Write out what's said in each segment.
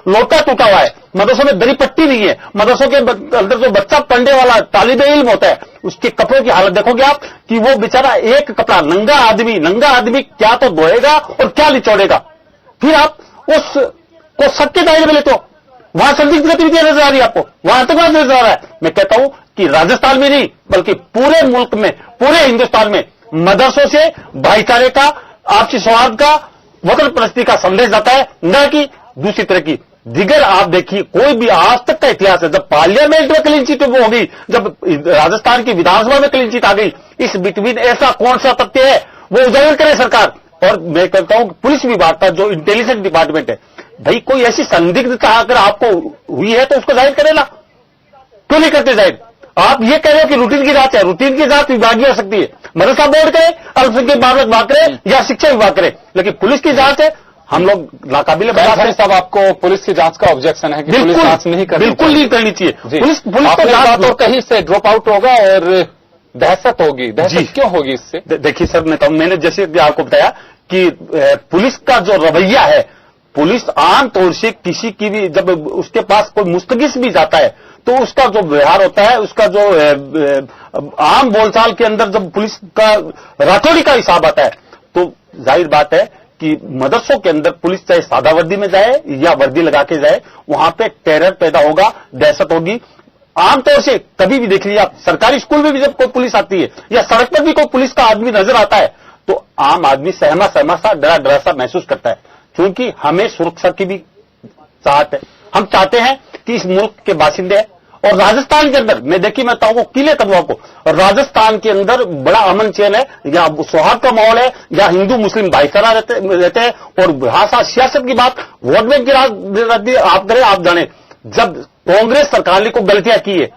लोटा टूटा हुआ है, मदरसों में दरी पट्टी नहीं है, मदरसों के अंदर जो बच्चा पढ़ने वाला तालिबे इल्म होता है उसके कपड़ों की हालत देखोगे आप कि वो बेचारा एक कपड़ा नंगा आदमी क्या तो धोएगा और क्या निचोड़ेगा। फिर आप उस को सबके दायरे में लेते हो, वहां संदिग्ध गतिविधियां नजर आ रही है आपको, वहां आतंकवाद नजर आ रहा है। मैं कहता हूं कि राजस्थान में नहीं बल्कि पूरे मुल्क में, पूरे हिंदुस्तान में मदरसों से भाईचारे का, आपसी सौहार्द का, वतन परस्ती का संदेश जाता है, न कि दूसरी तरह की। दिगर आप देखिए कोई भी आज तक का इतिहास है, जब पार्लियामेंट में क्लीन चिट हो गई, जब राजस्थान की विधानसभा में क्लीन चिट आ गई, इस बिटवीन ऐसा कौन सा तथ्य है वो उजागर करे सरकार। और मैं कहता हूं पुलिस विभाग का जो इंटेलिजेंस डिपार्टमेंट है, भाई कोई ऐसी संदिग्धता अगर आपको हुई है तो उसको जाहिर करेगा, क्यों नहीं करते जाहिर। आप ये कह रहे हो कि रूटीन की जांच है, रूटीन की जांच विभागीय हो सकती है, मदरसा बोर्ड करे, अल्पसंख्यक मामले विभाग करे या शिक्षा विभाग करे, लेकिन पुलिस की जांच है, हम लोग नाकाबिले बता रहे हैं। साहब आपको पुलिस की जांच का ऑब्जेक्शन है कि पुलिस जांच नहीं करनी, बिल्कुल नहीं करनी चाहिए। पुलिस तो जांच तो कहीं से ड्रॉप आउट होगा और दहशत होगी। दहशत क्यों होगी इससे? देखिए सर, मैंने जैसे आपको बताया कि पुलिस का जो रवैया है, पुलिस आमतौर से किसी की भी जब उसके पास कोई मुस्तगिस भी जाता है तो उसका जो व्यवहार होता है, उसका जो आम बोलचाल के अंदर जब पुलिस का राठौड़ी का हिसाब आता है तो जाहिर बात है कि मदरसों के अंदर पुलिस चाहे सादा वर्दी में जाए या वर्दी लगा के जाए, वहां पे टेरर पैदा होगा, दहशत होगी। आमतौर से कभी भी देख लीजिए आप, सरकारी स्कूल में भी जब कोई पुलिस आती है या सड़क पर भी कोई पुलिस का आदमी नजर आता है तो आम आदमी सहमा सा डरा सा महसूस करता है, क्योंकि हमें सुरक्षा की भी चाहत है। हम चाहते हैं कि इस मुल्क के बासिंदे हैं। और राजस्थान के अंदर मैं बताऊं को किले तकवा को, राजस्थान के अंदर बड़ा अमन चैन है, या सौहार्द का माहौल है, या हिंदू मुस्लिम भाईचारा रहते हैं। और भाषा सियासत की बात, वोट बैंक की राजनीति आप करें, आप जाने जब कांग्रेस सरकार ने को गलतियां की है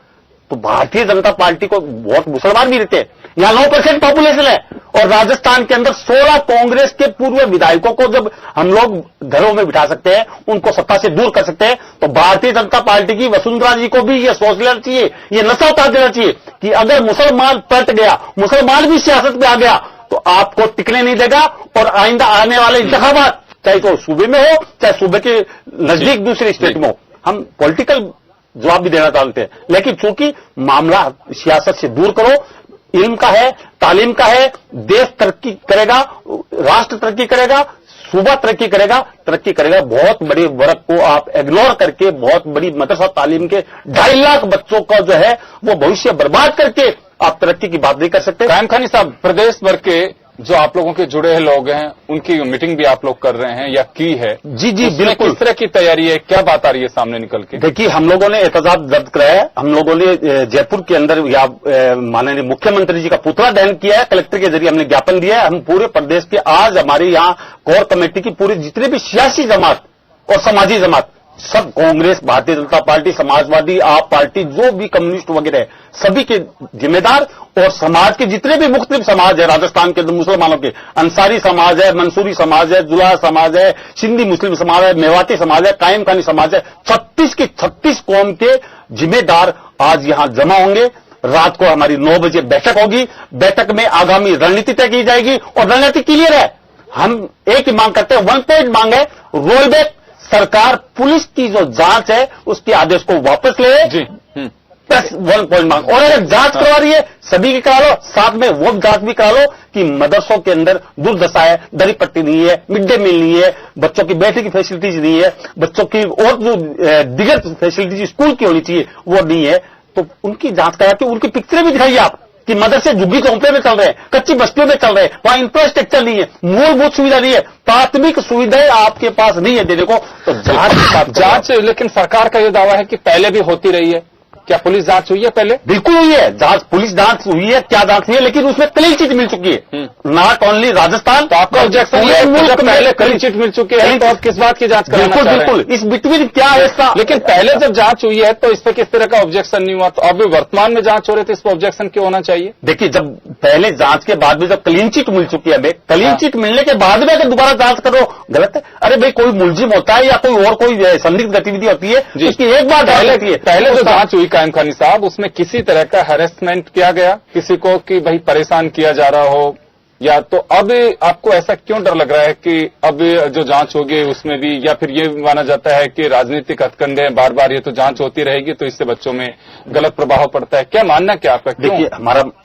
तो भारतीय जनता पार्टी को वोट मुसलमान भी देते हैं। यहां 9% पॉपुलेशन है और राजस्थान के अंदर 16 कांग्रेस के पूर्व विधायकों को जब हम लोग घरों में बिठा सकते हैं, उनको सत्ता से दूर कर सकते हैं, तो भारतीय जनता पार्टी की वसुंधरा जी को भी यह सोच लेना चाहिए, यह नशा उतार देना चाहिए कि अगर मुसलमान पलट गया, मुसलमान भी सियासत में आ गया तो आपको टिकने नहीं देगा। और आइंदा आने वाले इंतखाबात चाहे तो सूबे में हो चाहे सूबे के नजदीक दूसरे स्टेट में हो, हम पॉलिटिकल जवाब भी देना चाहते हैं। लेकिन चूंकि मामला सियासत से दूर करो, इल्म का है, तालीम का है, देश तरक्की करेगा, राष्ट्र तरक्की करेगा, सूबा तरक्की करेगा। बहुत बड़े वर्ग को आप इग्नोर करके बहुत बड़ी मदरसा तालीम के 2.5 लाख बच्चों का जो है वो भविष्य बर्बाद करके आप तरक्की की बात नहीं कर सकते। कायम खानी साहब, प्रदेश भर के जो आप लोगों के जुड़े लोग हैं उनकी मीटिंग भी आप लोग कर रहे हैं या की है? जी बिल्कुल। किस तरह की तैयारी है, क्या बात आ रही है सामने निकल के? देखिए, हम लोगों ने एहतजाज दर्ज कराया है। हम लोगों ने जयपुर के अंदर या माननीय मुख्यमंत्री जी का पुतला दहन किया है, कलेक्टर के जरिए हमने ज्ञापन दिया है। हम पूरे प्रदेश के आज हमारे यहाँ कोर कमेटी की पूरी जितने भी सियासी जमात और समाजी जमात, सब कांग्रेस, भारतीय जनता पार्टी, समाजवादी, आप पार्टी, जो भी कम्युनिस्ट वगैरह है, सभी के जिम्मेदार और समाज के जितने भी मुख्तलिफ समाज है राजस्थान के मुसलमानों के, अंसारी समाज है, मंसूरी समाज है, जुलाहा समाज है, सिंधी मुस्लिम समाज है, मेवाती समाज है, कायम खानी समाज है, 36 की 36 कौम के जिम्मेदार आज यहां जमा होंगे। रात को हमारी 9 बजे बैठक होगी। बैठक में आगामी रणनीति तय की जाएगी और रणनीति क्लियर है। हम एक ही मांग करते हैं, 1 पॉइंट मांग है, रोल बैक। सरकार पुलिस की जो जांच है उसके आदेश को वापस ले जी। प्लस 1 पॉइंट मांग, और अगर जांच करवा रही है सभी की करा लो, साथ में वो जांच भी करा लो कि मदरसों के अंदर दुर्दशा है, दरी पट्टी नहीं है, मिड डे मील नहीं है, बच्चों की बैठने की फैसिलिटीज नहीं है, बच्चों की और जो दिगर फैसिलिटीज स्कूल की होनी चाहिए वो नहीं है, तो उनकी जांच करा के उनकी पिक्चरें भी दिखाइए आप कि मदरसे झुग्गी झोंपड़े में चल रहे हैं, कच्ची बस्तियों में चल रहे हैं, वहां इंफ्रास्ट्रक्चर नहीं है, मूलभूत सुविधा नहीं है, प्राथमिक सुविधाएं आपके पास नहीं है देने को, तो जांच। लेकिन सरकार का यह दावा है कि पहले भी होती रही है। क्या पुलिस जांच हुई है पहले? बिल्कुल हुई है जांच, पुलिस जांच हुई है, क्या जांच हुई है, लेकिन उसमें क्लीन चिट मिल चुकी है। नॉट ओनली राजस्थान, तो आपका ऑब्जेक्शन है पहले क्लीन चिट मिल चुकी है तो आप किस बात की जांच कराना चाह रहे हैं? बिल्कुल, इस बिटवीन क्या है इसका? लेकिन पहले जब जांच हुई है तो इस पर किस तरह का ऑब्जेक्शन नहीं हुआ, तो अभी वर्तमान में जांच हो रही है तो इस पर ऑब्जेक्शन क्यों होना चाहिए? देखिए, जब पहले जांच के बाद में जब क्लीन चिट मिल चुकी है, क्लीन चिट मिलने के बाद में अगर दोबारा जांच करो, गलत है। अरे भाई, कोई मुलजिम होता है या कोई और कोई संदिग्ध गतिविधि होती है, उसकी एक बार पहले जो जांच हुई कायम खानी साहब, उसमें किसी तरह का हैरेसमेंट किया गया किसी को कि भाई परेशान किया जा रहा हो या तो अब आपको ऐसा क्यों डर लग रहा है कि अब जो जांच होगी उसमें भी, या फिर ये माना जाता है कि राजनीतिक हथकंडे हैं, बार बार ये तो जांच होती रहेगी तो इससे बच्चों में गलत प्रभाव पड़ता है? क्या मानना क्या आपका? देखिए,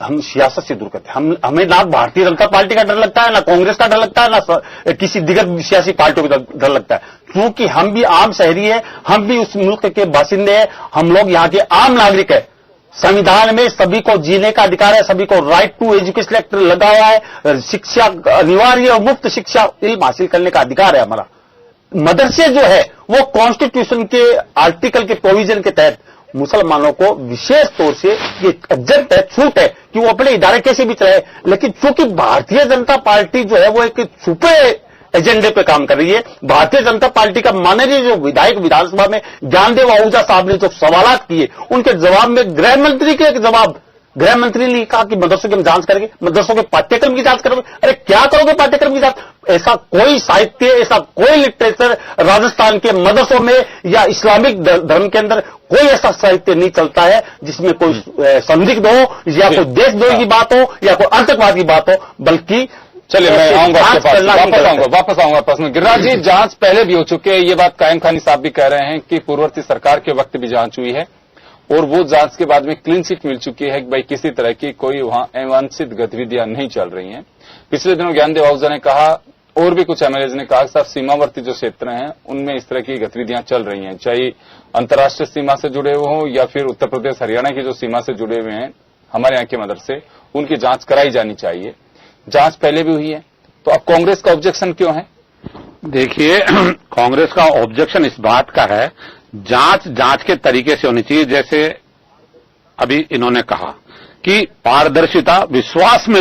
हम सियासत से दूर करते हैं। हमें ना भारतीय जनता पार्टी का डर लगता है, ना कांग्रेस का डर लगता है, ना किसी दिग्गज सियासी पार्टियों का डर लगता है, क्योंकि हम भी आम शहरी है, हम भी उस मुल्क के बासिंदे हैं, हम लोग यहाँ के आम नागरिक है। संविधान में सभी को जीने का अधिकार है, सभी को राइट टू एजुकेशन एक्ट लगा हुआ है, शिक्षा अनिवार्य और मुफ्त शिक्षा इल्म हासिल करने का अधिकार है हमारा। मदरसे जो है वो कॉन्स्टिट्यूशन के आर्टिकल के प्रोविजन के तहत मुसलमानों को विशेष तौर से ये एग्जम्प्ट है, छूट है कि वो अपने इदारे कैसे भी चलाए। लेकिन चूंकि भारतीय जनता पार्टी जो है वो एक छुपे एजेंडे पे काम कर रही है। भारतीय जनता पार्टी का माननीय जो विधायक विधानसभा में ज्ञानदेव आहूजा साहब ने जो सवालात किए, उनके जवाब में गृह मंत्री के जवाब, गृह मंत्री ने कहा कि मदरसों की हम जांच करेंगे, मदरसों के पाठ्यक्रम की जांच करोगे। अरे क्या करोगे पाठ्यक्रम की जांच? ऐसा कोई साहित्य, ऐसा कोई लिटरेचर राजस्थान के मदरसों में या इस्लामिक धर्म के अंदर कोई ऐसा साहित्य नहीं चलता है जिसमें कोई संदिग्ध हो, या कोई देशद्रोही की बात हो, या कोई आतंकवाद की बात हो। बल्कि चलिए, मैं आऊंगा आपके पास, वापस आऊंगा प्रश्न। गिरिराज जी, जांच पहले भी हो चुकी है, ये बात कायम खानी साहब भी कह रहे हैं कि पूर्ववर्ती सरकार के वक्त भी जांच हुई है और वो जांच के बाद में क्लीन चिट मिल चुकी है कि भाई किसी तरह की कोई वहां अवांछित गतिविधियां नहीं चल रही हैं। पिछले दिनों ज्ञानदेव आहूजा ने कहा और भी कुछ एमएलए ने कहा कि साहब सीमावर्ती जो क्षेत्र हैं उनमें इस तरह की गतिविधियां चल रही हैं, चाहे अंतर्राष्ट्रीय सीमा से जुड़े हुए हों या फिर उत्तर प्रदेश हरियाणा की जो सीमा से जुड़े हुए हैं हमारे यहाँ के मदरसे, उनकी जांच कराई जानी चाहिए। जांच पहले भी हुई है, तो अब कांग्रेस का ऑब्जेक्शन क्यों है? देखिए, कांग्रेस का ऑब्जेक्शन इस बात का है, जांच के तरीके से होनी चाहिए। जैसे अभी इन्होंने कहा कि पारदर्शिता विश्वास में